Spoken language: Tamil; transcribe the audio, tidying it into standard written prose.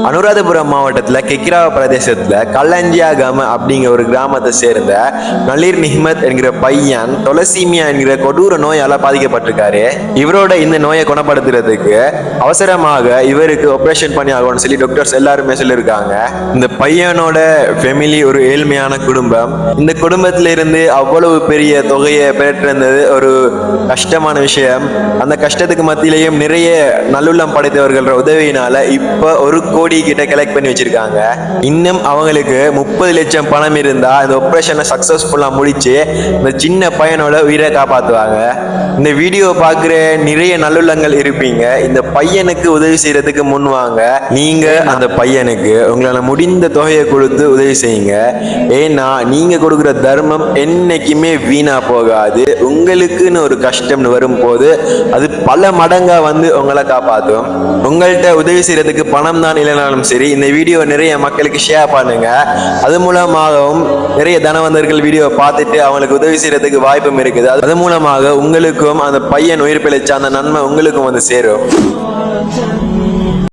அனுராதபுரம் மாவட்டத்தில் கெக்கிரா பிரதேசத்தில் கல்லஞ்சியாகம அப்படிங்கிற ஒரு கிராமத்தை சேர்ந்த நலீர் நிஹ்மத் என்கிற பையன் தொலசீமியா என்கிற கொடூர நோயால் பாதிக்கப்பட்டிருக்காரு. இவரோட இந்த நோயை குணப்படுத்துறதுக்கு அவசரமாக இவருக்கு ஆபரேஷன் பண்ணி ஆகணும்னு சொல்லி டாக்டர்ஸ் எல்லாருமே சொல்லியிருக்காங்க. இந்த பையனோட ஃபேமிலி ஒரு ஏழ்மையான குடும்பம். இந்த குடும்பத்தில இருந்து அவ்வளவு பெரிய தொகையை பெற்றிருந்தது ஒரு கஷ்டமான விஷயம். அந்த கஷ்டத்துக்கு மத்தியிலையும் நிறைய நல்லுள்ளம் படைத்தவர்கள் உதவியினால இப்ப 1 கோடி கிட்ட கலெக்ட் பண்ணி வச்சிருக்காங்க. இன்னும் அவங்களுக்கு 30 லட்சம் பணம் இருந்தா இந்த ஆபரேஷனை சக்சஸ்ஃபுல்லா முடிச்சு இந்த சின்ன பையனோட உயிரை காப்பாத்துவாங்க. இந்த வீடியோ பார்க்குற நிறைய நல்லுள்ளங்கள் இருப்பீங்க. இந்த பையனுக்கு உதவி செய்யறதுக்கு முன் வாங்க. நீங்க அந்த பையனுக்கு உங்களால முடிந்த தொகையை கொடுத்து உதவி செய்யுங்க. ஏன்னா நீங்க கொடுக்குற தர்மம் என்னைக்குமே வீணா போகாது. உங்களுக்குன்னு ஒரு கஷ்டம்னு வரும்போது அது பல மடங்கா வந்து உங்களை காப்பாற்றும். உங்கள்கிட்ட உதவி செய்யறதுக்கு பணம் தான் இல்லைனாலும் சரி, இந்த வீடியோ நிறைய மக்களுக்கு ஷேர் பண்ணுங்க. அது மூலமாகவும் நிறைய தனவந்தர்கள் வீடியோ பார்த்துட்டு அவங்களுக்கு உதவி செய்யறதுக்கு வாய்ப்பும் இருக்குது. அது மூலமாக உங்களுக்கும் அந்த பையன் உயிர் பிழைச்ச அந்த நன்மை உங்களுக்கும் வந்து சேரும்.